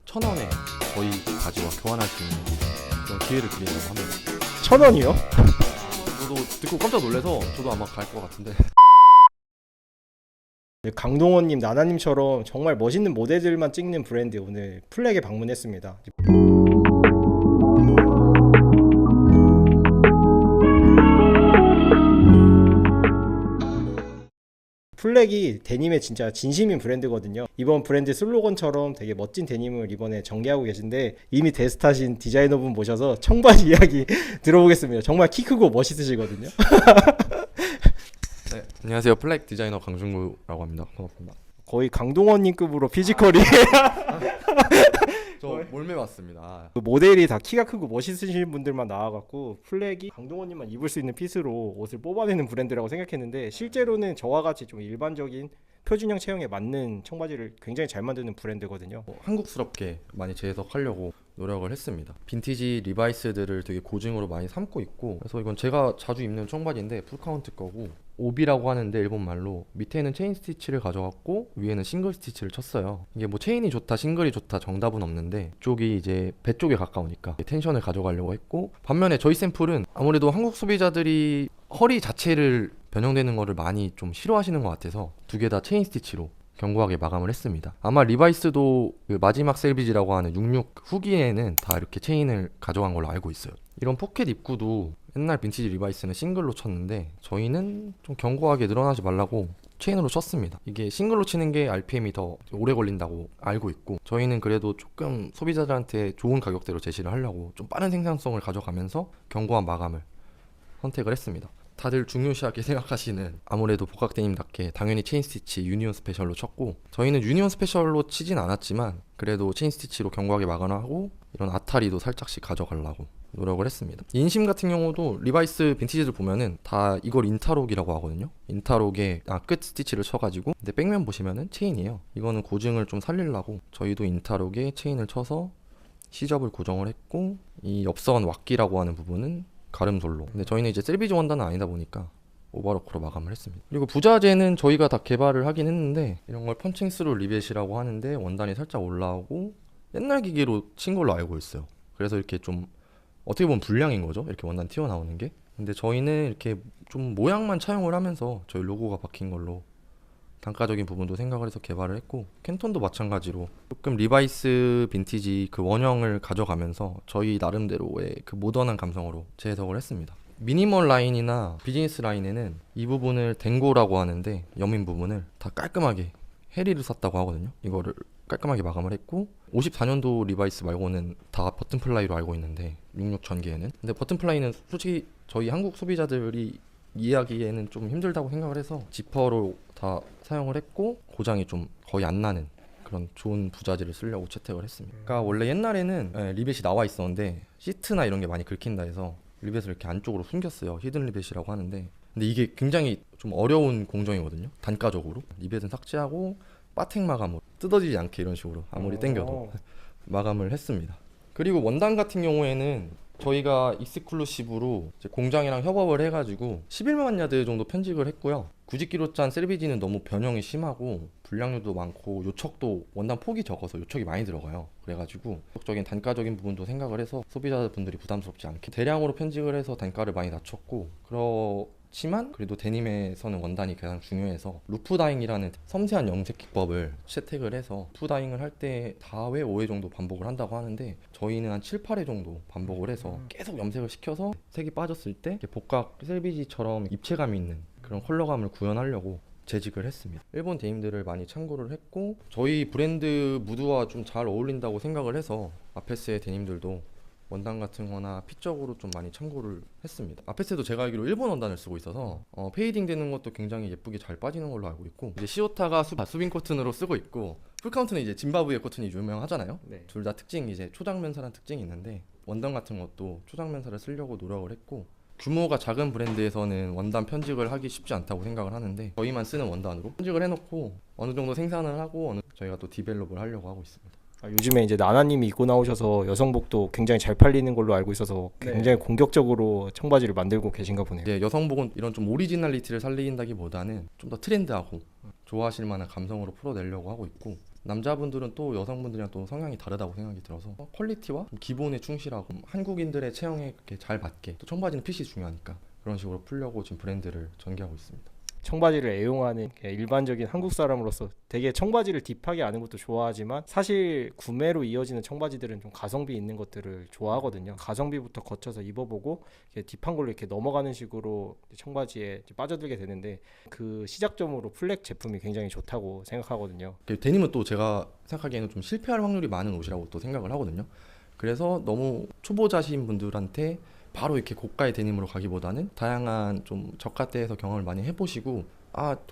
1,000원에 저희 바지와 교환할 수 있는 그런 기회를 드린다고 합니다. 1,000원이요? 저도 듣고 깜짝 놀라서 저도 아마 갈 것 같은데. 강동원님, 나나님처럼 정말 멋있는 모델들만 찍는 브랜드 오늘 플렉에 방문했습니다. 플렉이 데님의 진짜 진심인 브랜드거든요. 이번 브랜드 슬로건처럼 되게 멋진 데님을 이번에 전개하고 계신데 이미 데스타신 디자이너분 모셔서 청바지 이야기 들어보겠습니다. 정말 키 크고 멋있으시거든요. 네, 안녕하세요. 플렉 디자이너 강준구라고 합니다. 반갑습니다. 거의 강동원님급으로 피지컬이 저 몰매 왔습니다. 그 모델이 다 키가 크고 멋있으신 분들만 나와갖고 플렉이 강동원님만 입을 수 있는 핏으로 옷을 뽑아내는 브랜드라고 생각했는데 실제로는 저와 같이 좀 일반적인 표준형 체형에 맞는 청바지를 굉장히 잘 만드는 브랜드거든요. 한국스럽게 많이 재해석하려고 노력을 했습니다. 빈티지 리바이스들을 되게 고증으로 많이 삼고 있고, 그래서 이건 제가 자주 입는 청바지인데 풀카운트 거고, 오비라고 하는데 일본 말로 밑에는 체인 스티치를 가져갔고 위에는 싱글 스티치를 쳤어요. 이게 뭐 체인이 좋다 싱글이 좋다 정답은 없는데 쪽이 이제 배 쪽에 가까우니까 텐션을 가져가려고 했고, 반면에 저희 샘플은 아무래도 한국 소비자들이 허리 자체를 변형되는 거를 많이 좀 싫어하시는 것 같아서 두 개 다 체인 스티치로 견고하게 마감을 했습니다. 아마 리바이스도 그 마지막 셀비지라고 하는 66 후기에는 다 이렇게 체인을 가져간 걸로 알고 있어요. 이런 포켓 입구도 옛날 빈티지 리바이스는 싱글로 쳤는데 저희는 좀 견고하게 늘어나지 말라고 체인으로 쳤습니다. 이게 싱글로 치는 게 RPM이 더 오래 걸린다고 알고 있고, 저희는 그래도 조금 소비자들한테 좋은 가격대로 제시를 하려고 좀 빠른 생산성을 가져가면서 견고한 마감을 선택을 했습니다. 다들 중요시하게 생각하시는 아무래도 복각데님답게 당연히 체인 스티치 유니온 스페셜로 쳤고, 저희는 유니온 스페셜로 치진 않았지만 그래도 체인 스티치로 견고하게 마감하고 이런 아타리도 살짝씩 가져가려고 노력을 했습니다. 인심 같은 경우도 리바이스 빈티지들 보면은 다 이걸 인타록이라고 하거든요. 인타록에 끝 스티치를 쳐가지고, 근데 백면 보시면은 체인이에요. 이거는 고증을 좀 살리려고 저희도 인타록에 체인을 쳐서 시접을 고정을 했고, 이 옆선 왁기라고 하는 부분은 가름솔로. 근데 저희는 이제 셀비지 원단은 아니다 보니까 오버로크로 마감을 했습니다. 그리고 부자재는 저희가 다 개발을 하긴 했는데 이런 걸 펀칭스루 리벳이라고 하는데 원단이 살짝 올라오고 옛날 기계로 친 걸로 알고 있어요. 그래서 이렇게 좀 어떻게 보면 불량인 거죠, 이렇게 원단 튀어나오는 게. 근데 저희는 이렇게 좀 모양만 차용을 하면서 저희 로고가 박힌 걸로 단가적인 부분도 생각을 해서 개발을 했고, 캔톤도 마찬가지로 조금 리바이스 빈티지 그 원형을 가져가면서 저희 나름대로의 그 모던한 감성으로 재해석을 했습니다. 미니멀 라인이나 비즈니스 라인에는 이 부분을 댕고라고 하는데 여민 부분을 다 깔끔하게 해리를 샀다고 하거든요. 이거를 깔끔하게 마감을 했고, 54년도 리바이스 말고는 다 버튼 플라이로 알고 있는데 66 전개에는, 근데 버튼 플라이는 솔직히 저희 한국 소비자들이 이해하기에는 좀 힘들다고 생각을 해서 지퍼로 다 사용을 했고, 고장이 좀 거의 안 나는 그런 좋은 부자재를 쓰려고 채택을 했습니다. 그러니까 원래 옛날에는 리벳이 나와 있었는데 시트나 이런 게 많이 긁힌다 해서 리벳을 이렇게 안쪽으로 숨겼어요. 히든 리벳이라고 하는데, 근데 이게 굉장히 좀 어려운 공정이거든요, 단가적으로. 리벳은 삭제하고 바텍 마감으로 뜯어지지 않게 이런 식으로 아무리 당겨도 마감을 했습니다. 그리고 원단 같은 경우에는 저희가 익스클루시브로 이제 공장이랑 협업을 해가지고 11만 야드 정도 편집을 했고요. 90kg 짠 셀비지는 너무 변형이 심하고 불량률도 많고 요척도 원단 폭이 적어서 요척이 많이 들어가요. 그래가지고 적인 단가적인 부분도 생각을 해서 소비자분들이 부담스럽지 않게 대량으로 편집을 해서 단가를 많이 낮췄고, 그렇지만 그래도 데님에서는 원단이 가장 중요해서 루프 다잉이라는 섬세한 염색 기법을 채택을 해서 루프 다잉을 할 때 4회, 5회 정도 반복을 한다고 하는데 저희는 한 7, 8회 정도 반복을 해서 계속 염색을 시켜서 색이 빠졌을 때 이렇게 복각 셀비지처럼 입체감이 있는 그런 컬러감을 구현하려고 재직을 했습니다. 일본 데님들을 많이 참고를 했고, 저희 브랜드 무드와 좀 잘 어울린다고 생각을 해서 아페스의 데님들도 원단 같은 거나 핏적으로 좀 많이 참고를 했습니다. 아페스도 제가 알기로 일본 원단을 쓰고 있어서 페이딩 되는 것도 굉장히 예쁘게 잘 빠지는 걸로 알고 있고, 이제 시오타가 수빈 코튼으로 쓰고 있고, 풀카운트는 이제 짐바브웨 코튼이 유명하잖아요. 네. 둘 다 특징이 이제 초장면사라는 특징이 있는데 원단 같은 것도 초장면사를 쓰려고 노력을 했고, 규모가 작은 브랜드에서는 원단 편직을 하기 쉽지 않다고 생각을 하는데 저희만 쓰는 원단으로 편직을 해놓고 어느 정도 생산을 하고 저희가 또 디벨롭을 하려고 하고 있습니다. 요즘에 이제 나나님이 입고 나오셔서 여성복도 굉장히 잘 팔리는 걸로 알고 있어서 굉장히 공격적으로 청바지를 만들고 계신가 보네요. 이제 여성복은 이런 좀 오리지널리티를 살리긴다기보다는 좀 더 트렌드하고 좋아하실 만한 감성으로 풀어내려고 하고 있고, 남자분들은 또 여성분들이랑 또 성향이 다르다고 생각이 들어서 퀄리티와 기본에 충실하고 한국인들의 체형에 그렇게 잘 맞게, 또 청바지는 핏이 중요하니까 그런 식으로 풀려고 지금 브랜드를 전개하고 있습니다. 청바지를 애용하는 일반적인 한국 사람으로서 되게 청바지를 딥하게 아는 것도 좋아하지만 사실 구매로 이어지는 청바지들은 좀 가성비 있는 것들을 좋아하거든요. 가성비부터 거쳐서 입어보고 딥한 걸로 이렇게 넘어가는 식으로 청바지에 빠져들게 되는데 그 시작점으로 플렉 제품이 굉장히 좋다고 생각하거든요. 데님은 또 제가 생각하기에는 좀 실패할 확률이 많은 옷이라고 또 생각을 하거든요. 그래서 너무 초보자신 분들한테 바로 이렇게 고가의 데님으로 가기보다는 다양한 좀 저가대에서 경험을 많이 해보시고,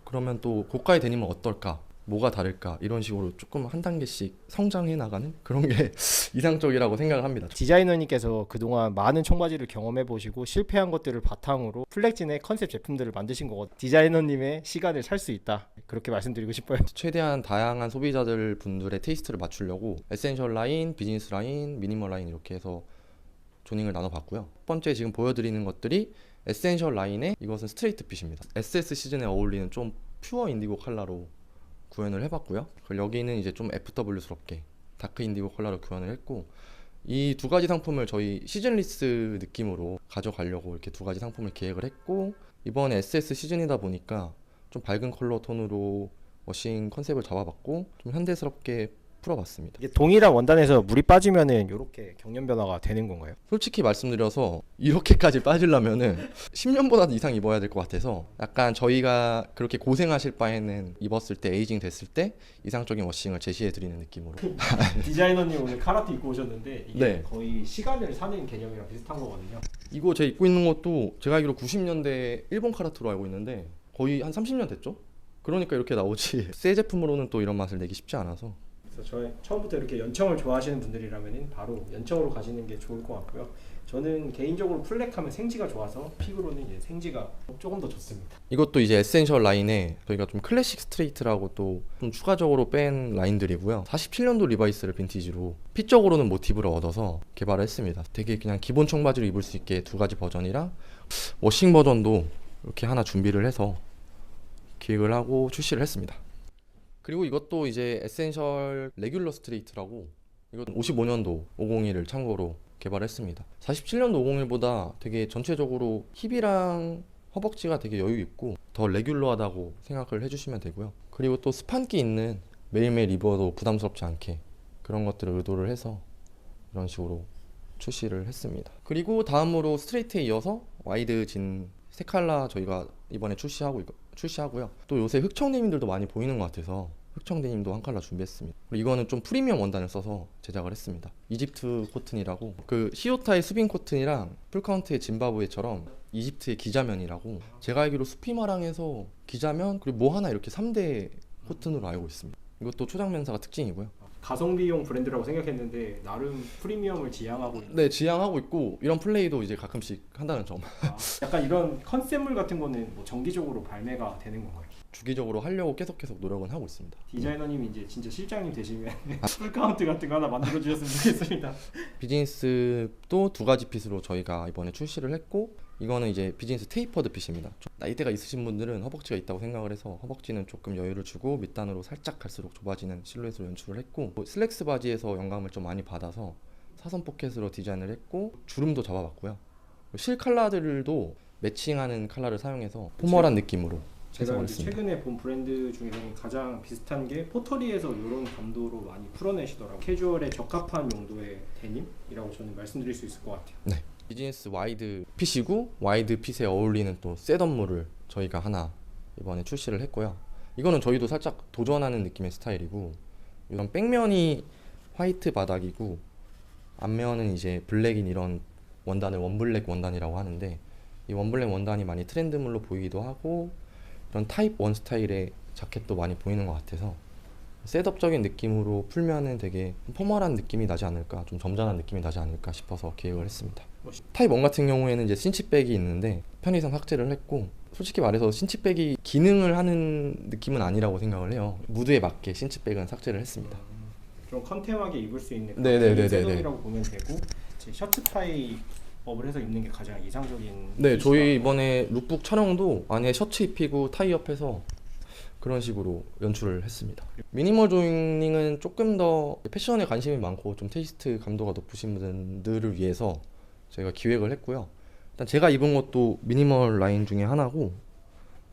그러면 또 고가의 데님은 어떨까, 뭐가 다를까, 이런 식으로 조금 한 단계씩 성장해 나가는 그런 게 이상적이라고 생각을 합니다. 디자이너님께서 그동안 많은 청바지를 경험해 보시고 실패한 것들을 바탕으로 플렉진의 컨셉 제품들을 만드신 거거든요. 디자이너님의 시간을 살 수 있다, 그렇게 말씀드리고 싶어요. 최대한 다양한 소비자들 분들의 테이스트를 맞추려고 에센셜 라인, 비즈니스 라인, 미니멀 라인 이렇게 해서 조닝을 나눠봤고요. 첫 번째 지금 보여드리는 것들이 에센셜 라인의, 이것은 스트레이트 핏입니다. SS 시즌에 어울리는 좀 퓨어 인디고 컬러로 구현을 해봤고요. 그리고 여기는 이제 좀 FW스럽게 다크 인디고 컬러로 구현을 했고, 이 두 가지 상품을 저희 시즌리스 느낌으로 가져가려고 이렇게 두 가지 상품을 기획을 했고, 이번에 SS 시즌이다 보니까 좀 밝은 컬러 톤으로 워싱 컨셉을 잡아봤고 좀 현대스럽게 풀어봤습니다. 이게 동일한 원단에서 물이 빠지면은 이렇게 경련 변화가 되는 건가요? 솔직히 말씀드려서 이렇게까지 빠지려면은 10년보다 이상 입어야 될 것 같아서, 약간 저희가 그렇게 고생하실 바에는 입었을 때, 에이징 됐을 때 이상적인 워싱을 제시해드리는 느낌으로. 디자이너님 오늘 카라트 입고 오셨는데 이게 네. 거의 시간을 사는 개념이랑 비슷한 거거든요. 이거 제가 입고 있는 것도 제가 알기로 90년대 일본 카라트로 알고 있는데 거의 한 30년 됐죠? 그러니까 이렇게 나오지 새 제품으로는 또 이런 맛을 내기 쉽지 않아서. 그래서 저희 처음부터 이렇게 연청을 좋아하시는 분들이라면 바로 연청으로 가시는 게 좋을 것 같고요. 저는 개인적으로 플렉하면 생지가 좋아서 픽으로는 이제 생지가 조금 더 좋습니다. 이것도 이제 에센셜 라인에 저희가 좀 클래식 스트레이트라고 또 좀 추가적으로 뺀 라인들이고요. 47년도 리바이스를 빈티지로 핏적으로는 모티브를 얻어서 개발을 했습니다. 되게 그냥 기본 청바지로 입을 수 있게 두 가지 버전이랑 워싱 버전도 이렇게 하나 준비를 해서 기획을 하고 출시를 했습니다. 그리고 이것도 이제 에센셜 레귤러 스트레이트라고, 이건 55년도 501을 참고로 개발했습니다. 47년도 501보다 되게 전체적으로 힙이랑 허벅지가 되게 여유 있고 더 레귤러하다고 생각을 해주시면 되고요. 그리고 또 스판기 있는, 매일매일 입어도 부담스럽지 않게 그런 것들을 의도를 해서 이런 식으로 출시를 했습니다. 그리고 다음으로 스트레이트에 이어서 와이드 진 세 컬러 저희가 이번에 출시하고요. 또 요새 흑청 데님들도 많이 보이는 것 같아서 흑청 데님도 한 컬러 준비했습니다. 그리고 이거는 좀 프리미엄 원단을 써서 제작을 했습니다. 이집트 코튼이라고, 그 시오타의 수빈 코튼이랑 풀카운트의 짐바브웨처럼 이집트의 기자면이라고, 제가 알기로 수피마랑에서 기자면 그리고 뭐 하나 이렇게 3대 코튼으로 알고 있습니다. 이것도 초장면사가 특징이고요. 가성비용 브랜드라고 생각했는데 나름 프리미엄을 지향하고 있는. 네, 지향하고 있고 이런 플레이도 이제 가끔씩 한다는 점. 약간 이런 컨셉물 같은 거는 뭐 정기적으로 발매가 되는 건가요? 주기적으로 하려고 계속 노력은 하고 있습니다. 디자이너님이 이제 진짜 실장님 되시면 풀카운트 같은 거 하나 만들어 주셨으면 좋겠습니다. 비즈니스도 두 가지 핏으로 저희가 이번에 출시를 했고, 이거는 이제 비즈니스 테이퍼드 핏입니다. 좀 나이대가 있으신 분들은 허벅지가 있다고 생각을 해서 허벅지는 조금 여유를 주고 밑단으로 살짝 갈수록 좁아지는 실루엣으로 연출을 했고, 슬랙스 바지에서 영감을 좀 많이 받아서 사선 포켓으로 디자인을 했고 주름도 잡아봤고요. 실 컬러들도 매칭하는 컬러를 사용해서 포멀한 느낌으로 제가 했습니다. 최근에 본 브랜드 중에서는 가장 비슷한 게 포터리에서 이런 감도로 많이 풀어내시더라고요. 캐주얼에 적합한 용도의 데님이라고 저는 말씀드릴 수 있을 것 같아요. 네. 비즈니스 와이드 핏이고 와이드 핏에 어울리는 또 셋업물을 저희가 하나 이번에 출시를 했고요. 이거는 저희도 살짝 도전하는 느낌의 스타일이고, 이런 백면이 화이트 바닥이고 앞면은 이제 블랙인 이런 원단을 원블랙 원단이라고 하는데, 이 원블랙 원단이 많이 트렌드물로 보이기도 하고 이런 타입 원 스타일의 자켓도 많이 보이는 것 같아서 셋업적인 느낌으로 풀면은 되게 포멀한 느낌이 나지 않을까, 좀 점잖은 느낌이 나지 않을까 싶어서 기획을 했습니다. 타입 1 같은 경우에는 이제 신치백이 있는데 편의상 삭제를 했고, 솔직히 말해서 신치백이 기능을 하는 느낌은 아니라고 생각을 해요. 무드에 맞게 신치백은 삭제를 했습니다. 좀 컨템하게 입을 수 있는 셋업이라고 보면 되고, 셔츠 타입업을 해서 입는 게 가장 이상적인. 네, 저희 이번에 룩북 촬영도 안에 셔츠 입히고 타이 옆에서 그런 식으로 연출을 했습니다. 미니멀 조이닝은 조금 더 패션에 관심이 많고 좀 테이스트 감도가 높으신 분들을 위해서 저희가 기획을 했고요. 일단 제가 입은 것도 미니멀 라인 중에 하나고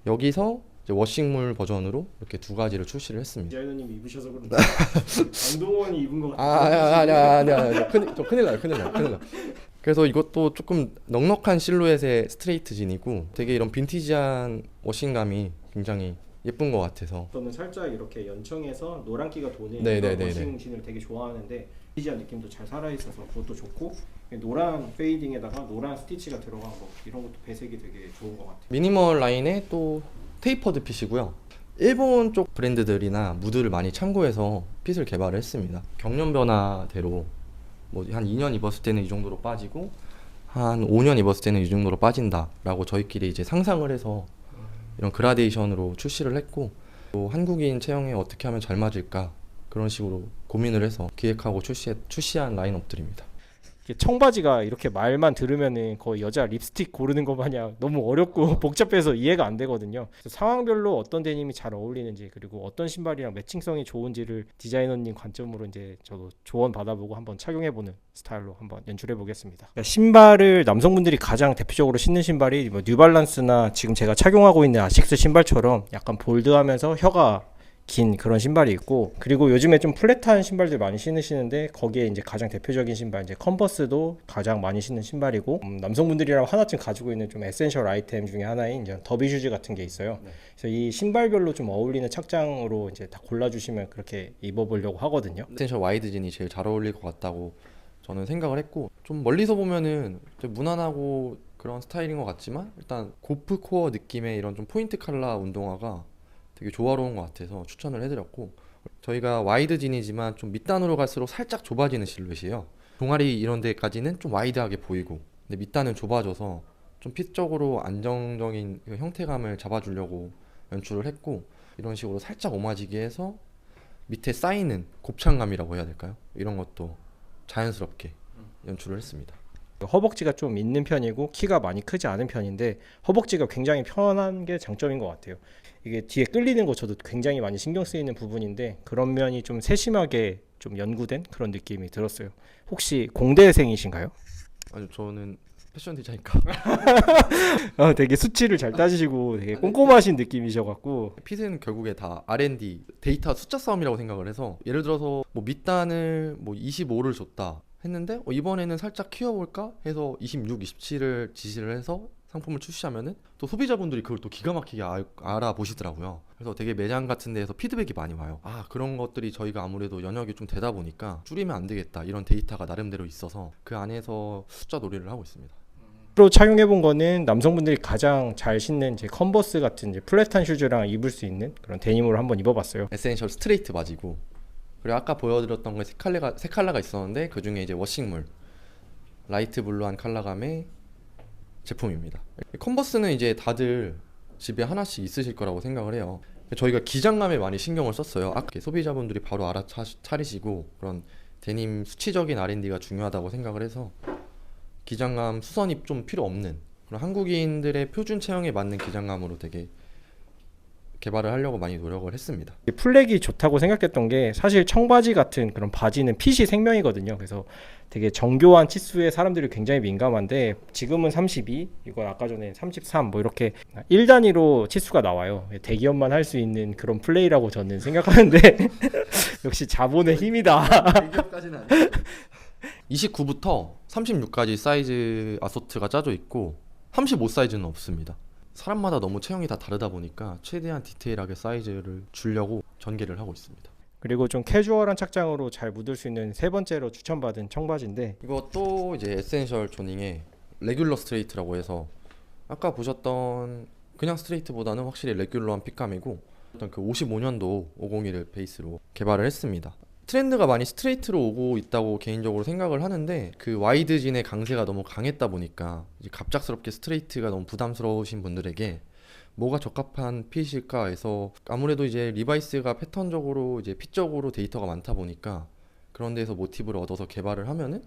여기서 이제 워싱물 버전으로 이렇게 두 가지를 출시를 했습니다. 디자이너님이 입으셔서 그런데 강동원이 입은 것 같아요. 아니야. 큰일 나요. 그래서 이것도 조금 넉넉한 실루엣의 스트레이트 진이고 되게 이런 빈티지한 워싱감이 굉장히 예쁜 것 같아서 저는 살짝 이렇게 연청해서 노란기가 도는 네네네네. 워싱진을 되게 좋아하는데 빈티지한 느낌도 잘 살아있어서 그것도 좋고 노란 페이딩에다가 노란 스티치가 들어간 거 이런 것도 배색이 되게 좋은 것 같아요. 미니멀 라인의 또 테이퍼드 핏이고요. 일본 쪽 브랜드들이나 무드를 많이 참고해서 핏을 개발을 했습니다. 경련 변화대로 뭐 한 2년 입었을 때는 이 정도로 빠지고 한 5년 입었을 때는 이 정도로 빠진다라고 저희끼리 이제 상상을 해서 이런 그라데이션으로 출시를 했고 또 한국인 체형에 어떻게 하면 잘 맞을까 그런 식으로 고민을 해서 기획하고 출시한 라인업들입니다. 청바지가 이렇게 말만 들으면은 거의 여자 립스틱 고르는 것 마냥 너무 어렵고 복잡해서 이해가 안 되거든요. 그래서 상황별로 어떤 데님이 잘 어울리는지 그리고 어떤 신발이랑 매칭성이 좋은지를 디자이너님 관점으로 이제 저도 조언 받아보고 한번 착용해보는 스타일로 한번 연출해 보겠습니다. 신발을 남성분들이 가장 대표적으로 신는 신발이 뭐 뉴발란스나 지금 제가 착용하고 있는 아식스 신발처럼 약간 볼드하면서 혀가 긴 그런 신발이 있고 그리고 요즘에 좀 플랫한 신발들 많이 신으시는데 거기에 이제 가장 대표적인 신발 이제 컨버스도 가장 많이 신는 신발이고 남성분들이랑 하나쯤 가지고 있는 좀 에센셜 아이템 중에 하나인 이제 더비 슈즈 같은 게 있어요. 그래서 이 신발별로 좀 어울리는 착장으로 이제 다 골라주시면 그렇게 입어보려고 하거든요. 에센셜 와이드 진이 제일 잘 어울릴 것 같다고 저는 생각을 했고 좀 멀리서 보면은 좀 무난하고 그런 스타일인 것 같지만 일단 고프 코어 느낌의 이런 좀 포인트 컬러 운동화가 되게 조화로운 것 같아서 추천을 해드렸고 저희가 와이드 진이지만 좀 밑단으로 갈수록 살짝 좁아지는 실루엣이에요. 종아리 이런 데까지는 좀 와이드하게 보이고 근데 밑단은 좁아져서 좀 핏적으로 안정적인 그 형태감을 잡아주려고 연출을 했고 이런 식으로 살짝 오마지게 해서 밑에 쌓이는 곱창감이라고 해야 될까요? 이런 것도 자연스럽게 연출을 했습니다. 허벅지가 좀 있는 편이고 키가 많이 크지 않은 편인데 허벅지가 굉장히 편한 게 장점인 것 같아요. 이게 뒤에 끌리는 거 저도 굉장히 많이 신경 쓰이는 부분인데 그런 면이 좀 세심하게 좀 연구된 그런 느낌이 들었어요. 혹시 공대생이신가요? 아니 저는 패션 디자인과 되게 수치를 잘 따지시고 되게 꼼꼼하신 느낌이셔갖고 핏은 결국에 다 R&D 데이터 숫자 싸움이라고 생각을 해서 예를 들어서 뭐 밑단을 뭐 25를 줬다 했는데 이번에는 살짝 키워볼까 해서 26, 27을 지시를 해서 상품을 출시하면은 또 소비자분들이 그걸 또 기가 막히게 알아보시더라고요. 그래서 되게 매장 같은 데에서 피드백이 많이 와요. 그런 것들이 저희가 아무래도 연역이 좀 되다 보니까 줄이면 안 되겠다 이런 데이터가 나름대로 있어서 그 안에서 숫자 놀이를 하고 있습니다. 로 착용해본 거는 남성분들이 가장 잘 신는 이제 컨버스 같은 이제 플랫한 슈즈랑 입을 수 있는 그런 데님으로 한번 입어봤어요. 에센셜 스트레이트 바지고 그리고 아까 보여드렸던 거에 세 컬러가 있었는데 그 중에 이제 워싱물 라이트 블루한 컬러감의 제품입니다. 컨버스는 이제 다들 집에 하나씩 있으실 거라고 생각을 해요. 저희가 기장감에 많이 신경을 썼어요. 소비자분들이 바로 알아차리시고 그런 데님 수치적인 R&D가 중요하다고 생각을 해서 기장감 수선이 좀 필요 없는 그런 한국인들의 표준 체형에 맞는 기장감으로 되게 개발을 하려고 많이 노력을 했습니다. 플렉이 좋다고 생각했던 게 사실 청바지 같은 그런 바지는 핏이 생명이거든요. 그래서 되게 정교한 치수에 사람들이 굉장히 민감한데 지금은 32, 이건 아까 전에 33 뭐 이렇게 1단위로 치수가 나와요. 대기업만 할 수 있는 그런 플레이라고 저는 생각하는데 역시 자본의 힘이다. 대기업까지는 아니고 29부터 36까지 사이즈 아소트가 짜져 있고 35 사이즈는 없습니다. 사람마다 너무 체형이 다 다르다 보니까 최대한 디테일하게 사이즈를 주려고 전개를 하고 있습니다. 그리고 좀 캐주얼한 착장으로 잘 묻을 수 있는 세 번째로 추천받은 청바지인데 이것도 이제 에센셜 조닝의 레귤러 스트레이트라고 해서 아까 보셨던 그냥 스트레이트보다는 확실히 레귤러한 핏감이고 어떤 그 55년도 501을 베이스로 개발을 했습니다. 트렌드가 많이 스트레이트로 오고 있다고 개인적으로 생각을 하는데 그 와이드 진의 강세가 너무 강했다 보니까 이제 갑작스럽게 스트레이트가 너무 부담스러우신 분들에게 뭐가 적합한 핏일까 해서 아무래도 이제 리바이스가 패턴적으로 이제 핏적으로 데이터가 많다 보니까 그런 데서 모티브를 얻어서 개발을 하면은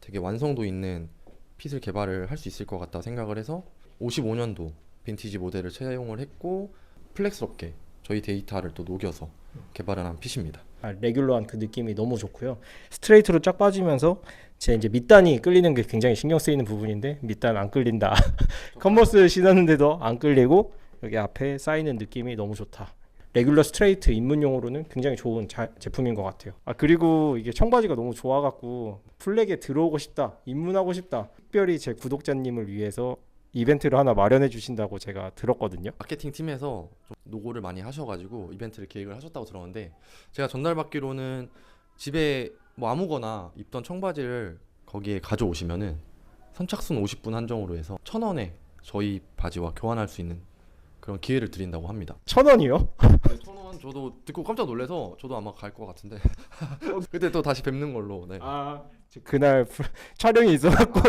되게 완성도 있는 핏을 개발을 할 수 있을 것 같다 생각을 해서 55년도 빈티지 모델을 채용을 했고 플렉스럽게 저희 데이터를 또 녹여서 개발을 한 핏입니다. 레귤러한 그 느낌이 너무 좋고요. 스트레이트로 쫙 빠지면서 제 이제 밑단이 끌리는 게 굉장히 신경 쓰이는 부분인데 밑단 안 끌린다. 컨버스 신었는데도 안 끌리고 여기 앞에 쌓이는 느낌이 너무 좋다. 레귤러 스트레이트 입문용으로는 굉장히 좋은 제품인 것 같아요. 그리고 이게 청바지가 너무 좋아갖고 플렉에 들어오고 싶다, 입문하고 싶다. 특별히 제 구독자님을 위해서 이벤트를 하나 마련해 주신다고 제가 들었거든요. 마케팅 팀에서 좀 노고를 많이 하셔가지고 이벤트를 계획을 하셨다고 들었는데 제가 전달받기로는 집에 뭐 아무거나 입던 청바지를 거기에 가져오시면은 선착순 50분 한정으로 해서 1,000원에 저희 바지와 교환할 수 있는 그런 기회를 드린다고 합니다. 1,000원이요? 1,000원 저도 듣고 깜짝 놀라서 저도 아마 갈 것 같은데 그때 또 다시 뵙는 걸로. 네. 그날 촬영이 있어갖고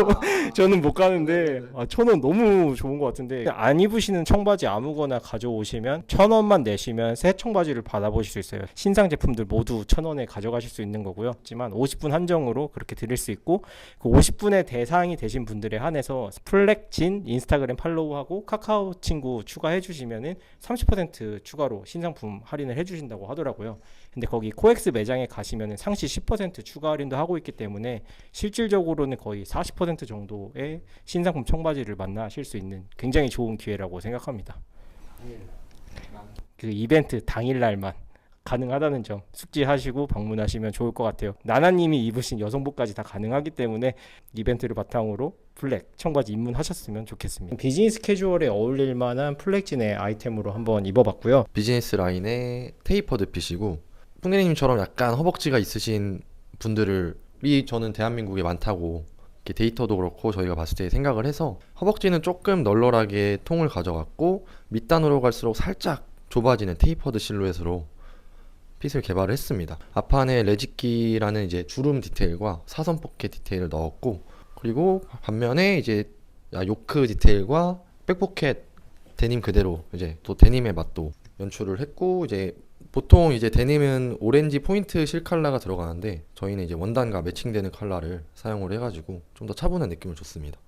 저는 못 가는데 1,000원 너무 좋은 것 같은데 안 입으시는 청바지 아무거나 가져오시면 1,000원만 내시면 새 청바지를 받아보실 수 있어요. 신상 제품들 모두 1,000원에 가져가실 수 있는 거고요. 하지만 50분 한정으로 그렇게 드릴 수 있고 그 50분의 대상이 되신 분들에 한해서 플렉진 인스타그램 팔로우하고 카카오 친구 추가해 주시면은 30% 추가로 신상품 할인을 해주신다고 하더라고요. 근데 거기 코엑스 매장에 가시면은 상시 10% 추가 할인도 하고 있기 때문에 실질적으로는 거의 40% 정도의 신상품 청바지를 만나실 수 있는 굉장히 좋은 기회라고 생각합니다. 그 이벤트 당일날만 가능하다는 점 숙지하시고 방문하시면 좋을 것 같아요. 나나님이 입으신 여성복까지 다 가능하기 때문에 이벤트를 바탕으로 플렉 청바지 입문하셨으면 좋겠습니다. 비즈니스 캐주얼에 어울릴 만한 플렉진의 아이템으로 한번 입어봤고요. 비즈니스 라인의 테이퍼드 핏이고 풍내님처럼 약간 허벅지가 있으신 분들이 저는 대한민국에 많다고 이렇게 데이터도 그렇고 저희가 봤을 때 생각을 해서 허벅지는 조금 널널하게 통을 가져갔고 밑단으로 갈수록 살짝 좁아지는 테이퍼드 실루엣으로 핏을 개발을 했습니다. 앞판에 레지끼라는 이제 주름 디테일과 사선 포켓 디테일을 넣었고 그리고 반면에 이제 요크 디테일과 백포켓 데님 그대로 이제 또 데님의 맛도 연출을 했고 이제 보통 이제 데님은 오렌지 포인트 실 컬러가 들어가는데 저희는 이제 원단과 매칭되는 컬러를 사용을 해가지고 좀 더 차분한 느낌을 줬습니다.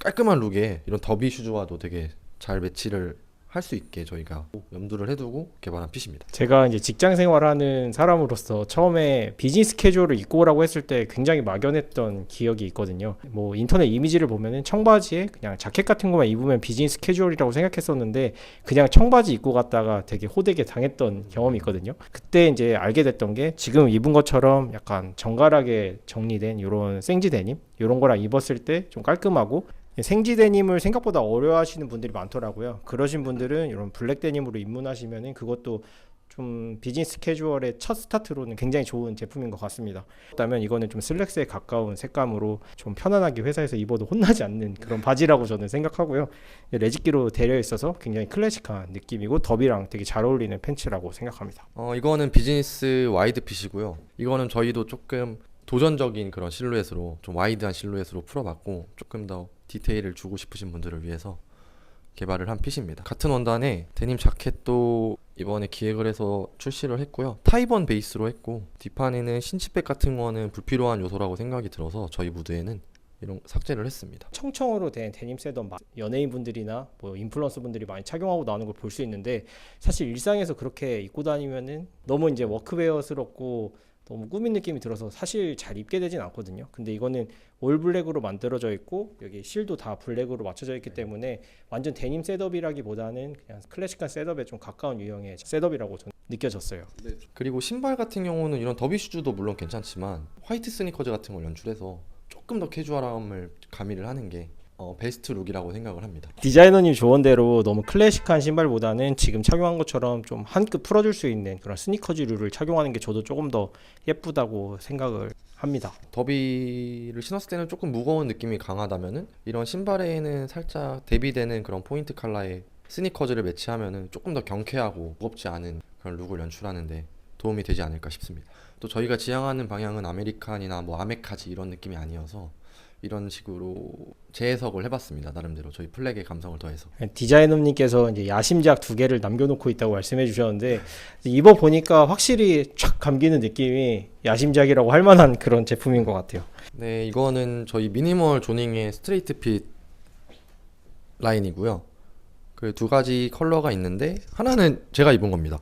깔끔한 룩에 이런 더비 슈즈와도 되게 잘 매치를 할 수 있게 저희가 염두를 해두고 개발한 핏입니다. 제가 이제 직장 생활하는 사람으로서 처음에 비즈니스 캐주얼을 입고 오라고 했을 때 굉장히 막연했던 기억이 있거든요. 뭐 인터넷 이미지를 보면은 청바지에 그냥 자켓 같은 것만 입으면 비즈니스 캐주얼이라고 생각했었는데 그냥 청바지 입고 갔다가 되게 호되게 당했던 경험이 있거든요. 그때 이제 알게 됐던 게 지금 입은 것처럼 약간 정갈하게 정리된 이런 생지 데님 이런 거랑 입었을 때 좀 깔끔하고 생지 데님을 생각보다 어려워하시는 분들이 많더라고요. 그러신 분들은 이런 블랙 데님으로 입문하시면은 그것도 좀 비즈니스 캐주얼의 첫 스타트로는 굉장히 좋은 제품인 것 같습니다. 그렇다면 이거는 좀 슬랙스에 가까운 색감으로 좀 편안하게 회사에서 입어도 혼나지 않는 그런 바지라고 저는 생각하고요. 레지기로 되려 있어서 굉장히 클래식한 느낌이고 더비랑 되게 잘 어울리는 팬츠라고 생각합니다. 이거는 비즈니스 와이드 핏이고요. 이거는 저희도 조금 도전적인 그런 실루엣으로 좀 와이드한 실루엣으로 풀어봤고 조금 더 디테일을 주고 싶으신 분들을 위해서 개발을 한 핏입니다. 같은 원단에 데님 자켓도 이번에 기획을 해서 출시를 했고요. 타이번 베이스로 했고 뒷판에는 신치백 같은 거는 불필요한 요소라고 생각이 들어서 저희 무드에는 이런 삭제를 했습니다. 청청으로 된 데님 셋업 연예인분들이나 뭐 인플루언서분들이 많이 착용하고 나오는 걸 볼 수 있는데 사실 일상에서 그렇게 입고 다니면은 너무 이제 워크웨어스럽고 너무 꾸민 느낌이 들어서 사실 잘 입게 되진 않거든요. 근데 이거는 올 블랙으로 만들어져 있고 여기 실도 다 블랙으로 맞춰져 있기 때문에 완전 데님 셋업이라기보다는 그냥 클래식한 셋업에 좀 가까운 유형의 셋업이라고 저는 느껴졌어요. 그리고 신발 같은 경우는 이런 더비 슈즈도 물론 괜찮지만 화이트 스니커즈 같은 걸 연출해서 조금 더 캐주얼함을 가미를 하는 게 베스트 룩이라고 생각을 합니다. 디자이너님 조언대로 너무 클래식한 신발보다는 지금 착용한 것처럼 좀 한 끗 풀어줄 수 있는 그런 스니커즈류를 착용하는 게 저도 조금 더 예쁘다고 생각을 합니다. 더비를 신었을 때는 조금 무거운 느낌이 강하다면은 이런 신발에는 살짝 대비되는 그런 포인트 컬러의 스니커즈를 매치하면은 조금 더 경쾌하고 무겁지 않은 그런 룩을 연출하는데 도움이 되지 않을까 싶습니다. 또 저희가 지향하는 방향은 아메리칸이나 뭐 아메카지 이런 느낌이 아니어서 이런 식으로 재해석을 해봤습니다. 나름대로 저희 플렉의 감성을 더해서. 디자이너님께서 이제 야심작 2개를 남겨놓고 있다고 말씀해 주셨는데 입어 보니까 확실히 촥 감기는 느낌이 야심작이라고 할 만한 그런 제품인 것 같아요. 네, 이거는 저희 미니멀 조닝의 스트레이트 핏 라인이고요. 그 두 가지 컬러가 있는데 하나는 제가 입은 겁니다.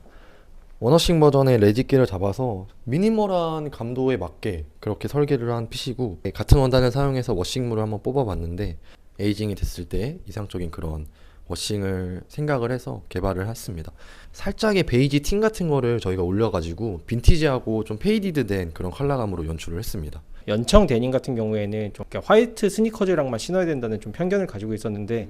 원워싱 버전의 레지끼를 잡아서 미니멀한 감도에 맞게 그렇게 설계를 한 핏이고, 같은 원단을 사용해서 워싱물을 한번 뽑아봤는데 에이징이 됐을 때 이상적인 그런 워싱을 생각을 해서 개발을 했습니다. 살짝의 베이지 틴 같은 거를 저희가 올려가지고 빈티지하고 좀 페이디드된 그런 컬러감으로 연출을 했습니다. 연청 데님 같은 경우에는 좀 이렇게 화이트 스니커즈랑만 신어야 된다는 좀 편견을 가지고 있었는데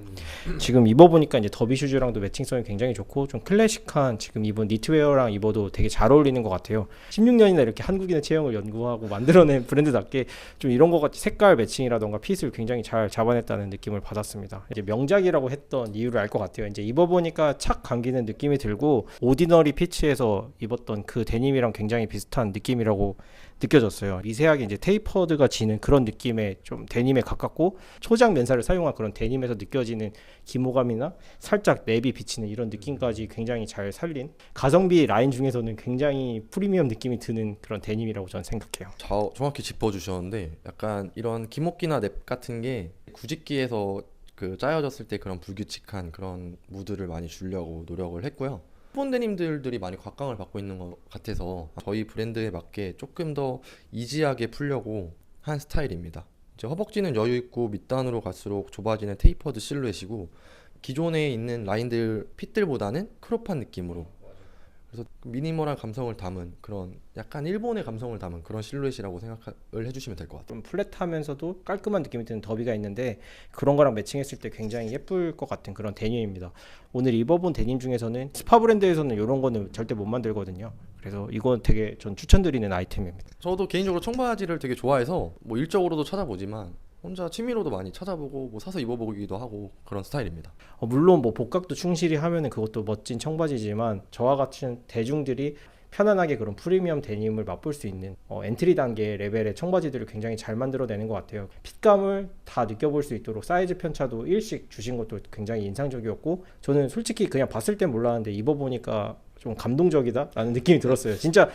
지금 입어보니까 이제 더비 슈즈랑도 매칭성이 굉장히 좋고 좀 클래식한 지금 입은 니트웨어랑 입어도 되게 잘 어울리는 것 같아요. 16년이나 이렇게 한국인의 체형을 연구하고 만들어낸 브랜드답게 좀 이런 것 같이 색깔 매칭이라던가 핏을 굉장히 잘 잡아냈다는 느낌을 받았습니다. 이제 명작이라고 했던 이유를 알 것 같아요. 이제 입어보니까 착 감기는 느낌이 들고 오디너리 피치에서 입었던 그 데님이랑 굉장히 비슷한 느낌이라고 느껴졌어요. 미세하게 이제 테이퍼드가 지는 그런 느낌의 좀 데님에 가깝고 초장 면사를 사용한 그런 데님에서 느껴지는 기모감이나 살짝 랩이 비치는 이런 느낌까지 굉장히 잘 살린 가성비 라인 중에서는 굉장히 프리미엄 느낌이 드는 그런 데님이라고 저는 생각해요. 정확히 짚어주셨는데 약간 이런 기모끼나 랩 같은 게 구직기에서 그 짜여졌을 때 그런 불규칙한 그런 무드를 많이 주려고 노력을 했고요. 일본 데님들이 많이 곽강을 받고 있는 것 같아서 저희 브랜드에 맞게 조금 더 이지하게 풀려고 한 스타일입니다. 이제 허벅지는 여유 있고 밑단으로 갈수록 좁아지는 테이퍼드 실루엣이고, 기존에 있는 라인들 핏들보다는 크롭한 느낌으로, 그래서 미니멀한 감성을 담은 그런 약간 일본의 감성을 담은 그런 실루엣이라고 생각을 해주시면 될 것 같아요. 좀 플랫하면서도 깔끔한 느낌이 드는 더비가 있는데 그런 거랑 매칭했을 때 굉장히 예쁠 것 같은 그런 데님입니다. 오늘 입어본 데님 중에서는 스파 브랜드에서는 이런 거는 절대 못 만들거든요. 그래서 이건 되게 전 추천드리는 아이템입니다. 저도 개인적으로 청바지를 되게 좋아해서 뭐 일적으로도 찾아보지만 혼자 취미로도 많이 찾아보고 뭐 사서 입어보기도 하고 그런 스타일입니다. 물론 뭐 복각도 충실히 하면은 그것도 멋진 청바지지만 저와 같은 대중들이 편안하게 그런 프리미엄 데님을 맛볼 수 있는 엔트리 단계 레벨의 청바지들을 굉장히 잘 만들어내는 것 같아요. 핏감을 다 느껴볼 수 있도록 사이즈 편차도 1씩 주신 것도 굉장히 인상적이었고, 저는 솔직히 그냥 봤을 땐 몰랐는데 입어보니까 좀 감동적이다라는 느낌이 들었어요. 진짜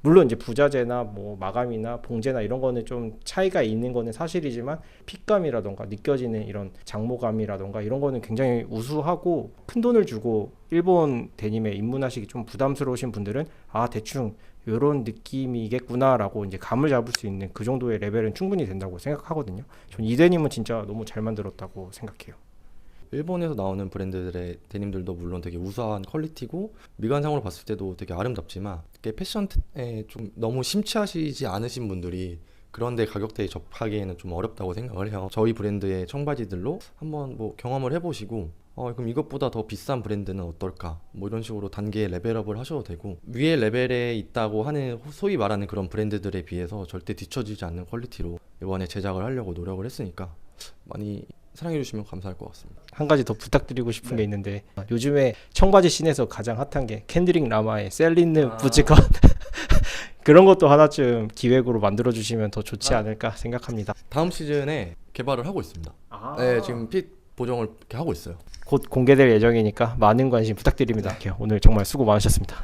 물론 이제 부자재나 뭐 마감이나 봉제나 이런 거는 좀 차이가 있는 거는 사실이지만 핏감이라던가 느껴지는 이런 장모감이라던가 이런 거는 굉장히 우수하고, 큰 돈을 주고 일본 데님에 입문하시기 좀 부담스러우신 분들은 대충 이런 느낌이겠구나 라고 이제 감을 잡을 수 있는 그 정도의 레벨은 충분히 된다고 생각하거든요. 전 이 데님은 진짜 너무 잘 만들었다고 생각해요. 일본에서 나오는 브랜드들의 데님들도 물론 되게 우수한 퀄리티고 미관상으로 봤을 때도 되게 아름답지만 패션에 좀 너무 심취하시지 않으신 분들이 그런데 가격대에 접하기에는 좀 어렵다고 생각을 해요. 저희 브랜드의 청바지들로 한번 뭐 경험을 해보시고 그럼 이것보다 더 비싼 브랜드는 어떨까, 뭐 이런 식으로 단계 레벨업을 하셔도 되고, 위에 레벨에 있다고 하는 소위 말하는 그런 브랜드들에 비해서 절대 뒤처지지 않는 퀄리티로 이번에 제작을 하려고 노력을 했으니까 많이 사랑해주시면 감사할 것 같습니다. 한 가지 더 부탁드리고 싶은 게 있는데, 요즘에 청바지 씬에서 가장 핫한 게 켄드릭 라마의 셀린느 부츠컷 그런 것도 하나쯤 기획으로 만들어주시면 더 좋지 않을까 생각합니다. 다음 시즌에 개발을 하고 있습니다. 네, 지금 핏 보정을 이렇게 하고 있어요. 곧 공개될 예정이니까 많은 관심 부탁드립니다. 오늘 정말 수고 많으셨습니다.